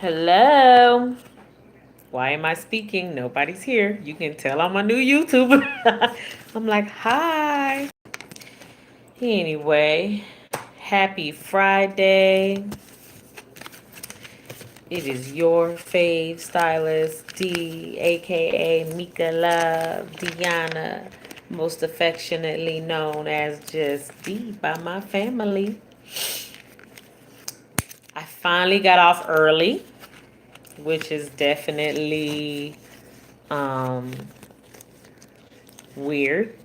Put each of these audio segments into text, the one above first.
Hello. Why am I speaking? Nobody's here. You can tell I'm a new YouTuber. I'm like, hi. Anyway, happy Friday. It is your fave stylist, D, aka Mika Love, Deanna, most affectionately known as just D by my family. I finally got off early, which is definitely um, weird.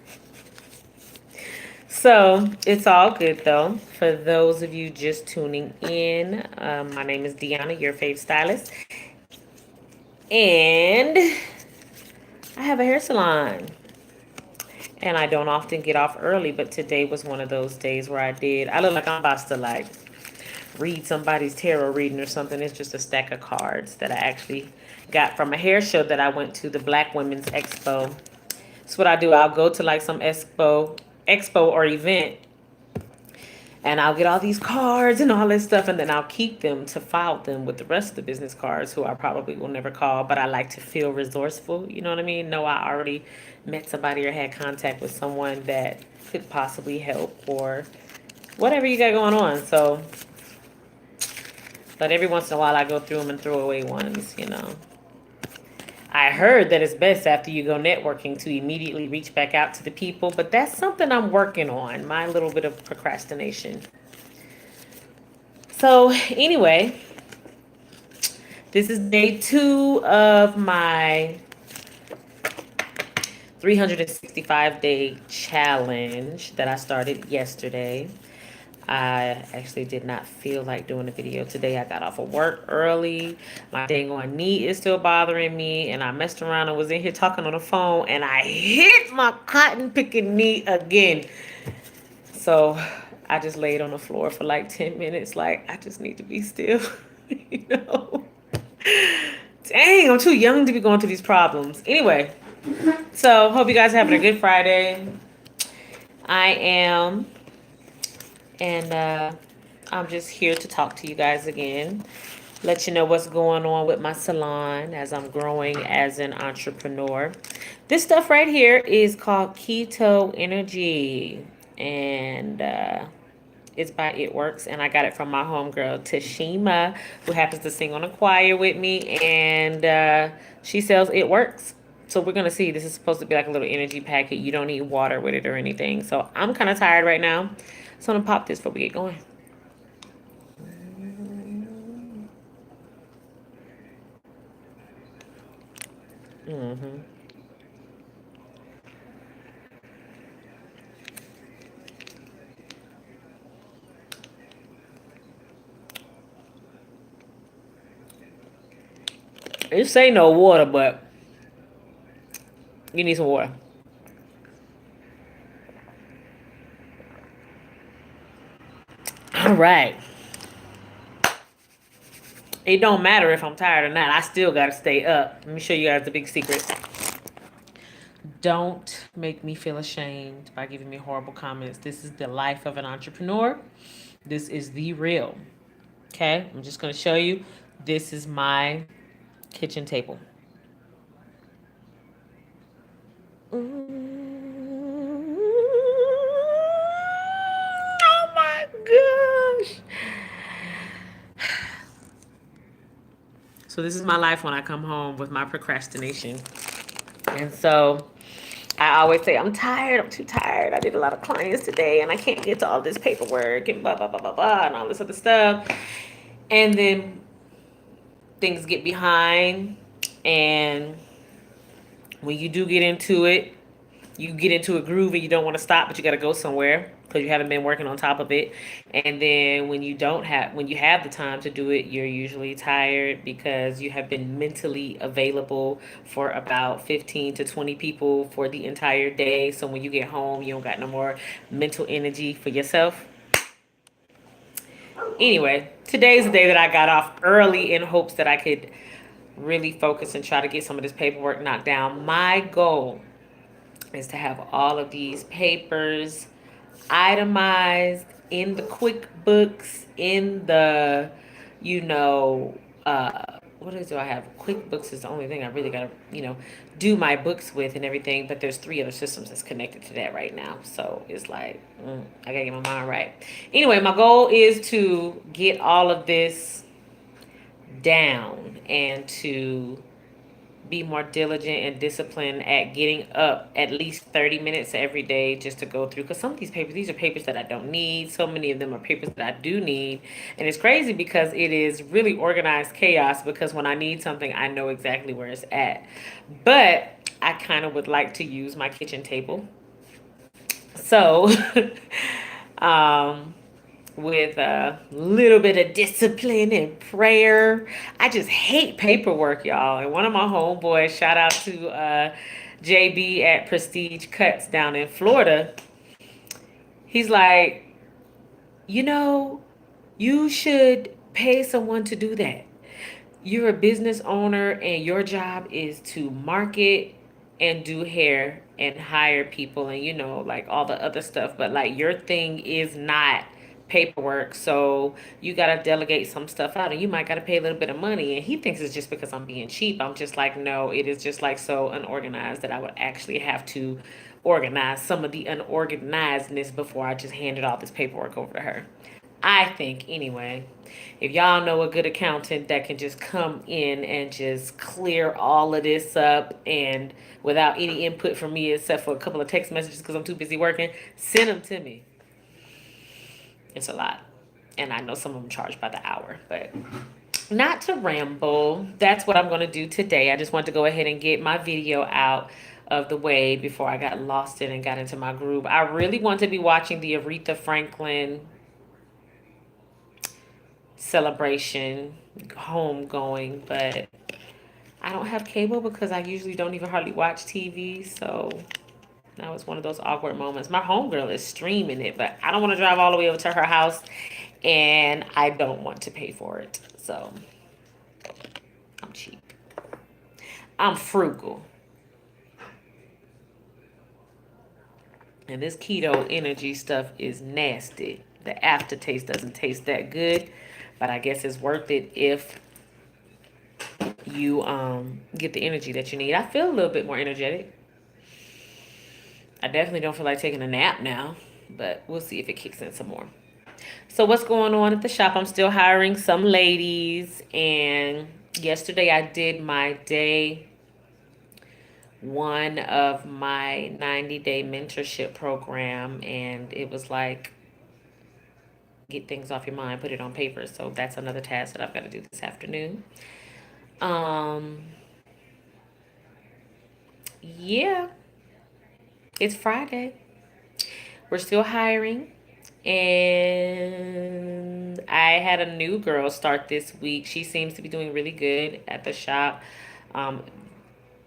So it's all good though. For those of you just tuning in, my name is Deanna, your fave stylist, and I have a hair salon. And I don't often get off early, but today was one of those days where I did. I look like I'm about to like read somebody's tarot reading or something. It's just a stack of cards that I actually got from a hair show that I went to, the Black Women's Expo. That's what I do. I'll go to like some expo or event, and I'll get all these cards and all this stuff, and then I'll keep them to file them with the rest of the business cards who I probably will never call, but I like to feel resourceful. You know what I mean? Know I already met somebody or had contact with someone that could possibly help or whatever you got going on. So, but every once in a while I go through them and throw away ones. I heard that it's best after you go networking to immediately reach back out to the people, but that's something I'm working on, my little bit of procrastination. So, anyway, this is day 2 of my 365-day challenge that I started yesterday. I actually did not feel like doing a video today. I got off of work early. My dang on knee is still bothering me, and I messed around and was in here talking on the phone, and I hit my cotton picking knee again. So I just laid on the floor for like 10 minutes, like I just need to be still, you know. Dang, I'm too young to be going through these problems. Anyway, so hope you guys are having a good Friday. I am, and I'm just here to talk to you guys again. Let you know what's going on with my salon as I'm growing as an entrepreneur. This stuff right here is called KetoEnergy, and it's by It Works, and I got it from my homegirl Tashema, who happens to sing on a choir with me, and she sells It Works. So we're gonna see. This is supposed to be like a little energy packet. You don't need water with it or anything. So I'm kind of tired right now, so I'm gonna pop this before we get going. Mm-hmm. It say no water, but you need some water. All right. It don't matter if I'm tired or not. I still gotta stay up. Let me show you guys the big secret. Don't make me feel ashamed by giving me horrible comments. This is the life of an entrepreneur. This is the real. Okay? I'm just gonna show you. This is my kitchen table. Oh my gosh. So this is my life when I come home with my procrastination. And so I always say, I'm tired. I'm too tired. I did a lot of clients today and I can't get to all this paperwork and blah, blah, blah, blah, blah, and all this other stuff. And then things get behind. And when you do get into it, you get into a groove and you don't want to stop, but you got to go somewhere because you haven't been working on top of it. And then when you have the time to do it, you're usually tired because you have been mentally available for about 15 to 20 people for the entire day. So when you get home, you don't got no more mental energy for yourself. Anyway, today's the day that I got off early in hopes that I could really focus and try to get some of this paperwork knocked down. My goal is to have all of these papers itemized in the QuickBooks, in the, you know, what do I have? QuickBooks is the only thing I really gotta, do my books with and everything. But there's three other systems that's connected to that right now. So it's like, I gotta get my mind right. Anyway, my goal is to get all of this down and to be more diligent and disciplined at getting up at least 30 minutes every day just to go through, because some of these are papers that I don't need. So many of them are papers that I do need, and it's crazy because it is really organized chaos, because when I need something I know exactly where it's at. But I kind of would like to use my kitchen table, so um with a little bit of discipline and prayer. I just hate paperwork, y'all. And one of my homeboys, shout out to JB at Prestige Cuts down in Florida, he's like, you know, you should pay someone to do that. You're a business owner and your job is to market and do hair and hire people and like all the other stuff, but like your thing is not paperwork, so you got to delegate some stuff out and you might got to pay a little bit of money. And he thinks it's just because I'm being cheap. I'm just like, no, it is just like so unorganized that I would actually have to organize some of the unorganizedness before I just handed all this paperwork over to her. I think, anyway. If y'all know a good accountant that can just come in and just clear all of this up and without any input from me except for a couple of text messages because I'm too busy working, send them to me. It's a lot. And I know some of them charge by the hour, but not to ramble. That's what I'm going to do today. I just want to go ahead and get my video out of the way before I got lost in and got into my groove. I really want to be watching the Aretha Franklin celebration homegoing, but I don't have cable because I usually don't even hardly watch TV. So now it's one of those awkward moments. My homegirl is streaming it, but I don't want to drive all the way over to her house and I don't want to pay for it. So I'm cheap. I'm frugal. And this KetoEnergy stuff is nasty. The aftertaste doesn't taste that good, but I guess it's worth it if you get the energy that you need. I feel a little bit more energetic. I definitely don't feel like taking a nap now, but we'll see if it kicks in some more. So what's going on at the shop? I'm still hiring some ladies, and yesterday I did my day one of my 90-day mentorship program, and it was like, get things off your mind, put it on paper. So that's another task that I've got to do this afternoon. Yeah, it's Friday. We're still hiring. And I had a new girl start this week. She seems to be doing really good at the shop, um,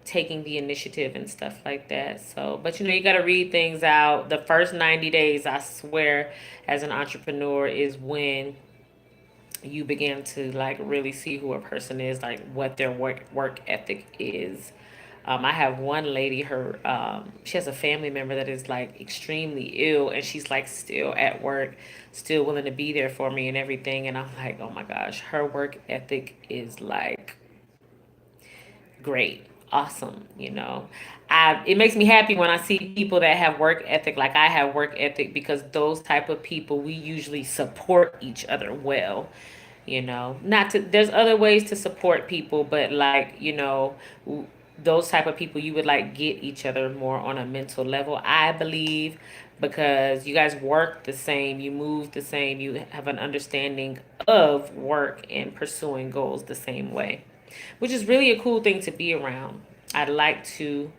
taking the initiative and stuff like that. So, but you got to read things out. The first 90 days, I swear, as an entrepreneur, is when you begin to like really see who a person is, like what their work ethic is. I have one lady, she has a family member that is like extremely ill, and she's like still at work, still willing to be there for me and everything. And I'm like, oh my gosh, her work ethic is like great, awesome. It makes me happy when I see people that have work ethic like I have work ethic, because those type of people, we usually support each other well. Not to There's other ways to support people, but like, those type of people, you would like get each other more on a mental level, I believe, because you guys work the same, you move the same, you have an understanding of work and pursuing goals the same way, which is really a cool thing to be around. I'd like to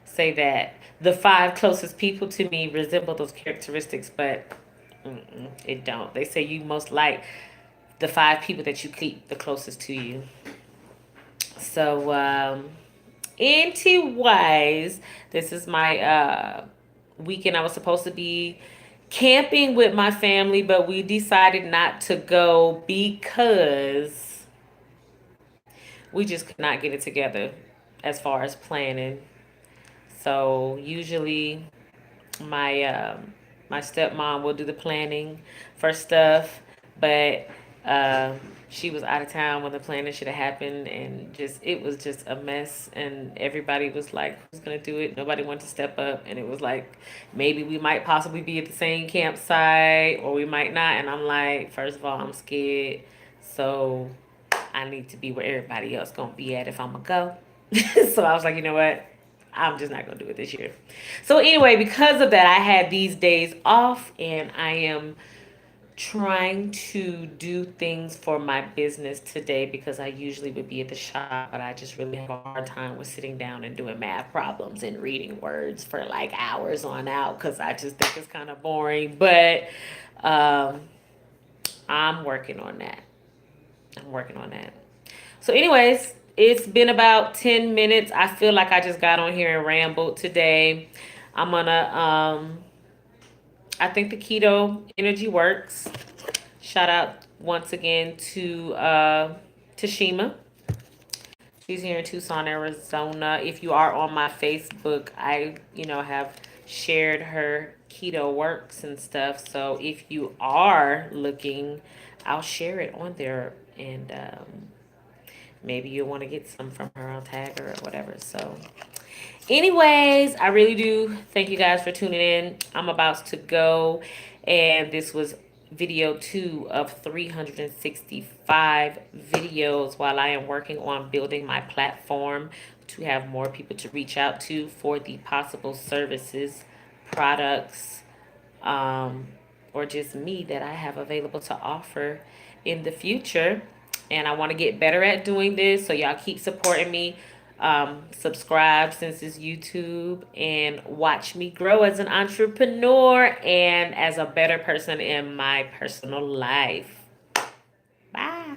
say that the five closest people to me resemble those characteristics, but it don't. They say you most like the five people that you keep the closest to you. So, anti-wise, this is my weekend. I was supposed to be camping with my family, but we decided not to go because we just could not get it together as far as planning. So usually my stepmom will do the planning for stuff, but uh, she was out of town when the planning should have happened, and just it was just a mess. And everybody was like, "Who's gonna do it?" Nobody wanted to step up, and it was like maybe we might possibly be at the same campsite, or we might not. And I'm like, first of all, I'm scared, so I need to be where everybody else gonna be at if I'm gonna go. So I was like, you know what? I'm just not gonna do it this year. So anyway, because of that, I had these days off, and I am trying to do things for my business today because I usually would be at the shop, but I just really have a hard time with sitting down and doing math problems and reading words for like hours on out because I just think it's kind of boring. But um, I'm working on that. I'm working on that. So, anyways, it's been about 10 minutes. I feel like I just got on here and rambled today. I'm gonna, I think the keto energy works. Shout out once again to Tashema. She's here in Tucson, Arizona. If you are on my Facebook, I, have shared her keto works and stuff. So if you are looking, I'll share it on there, and maybe you'll want to get some from her. I'll tag her or whatever. So, anyways, I really do thank you guys for tuning in. I'm about to go, and this was video 2 of 365 videos while I am working on building my platform to have more people to reach out to for the possible services, products, um, or just me that I have available to offer in the future. And I want to get better at doing this. So y'all keep supporting me. Subscribe since it's YouTube and watch me grow as an entrepreneur and as a better person in my personal life. Bye.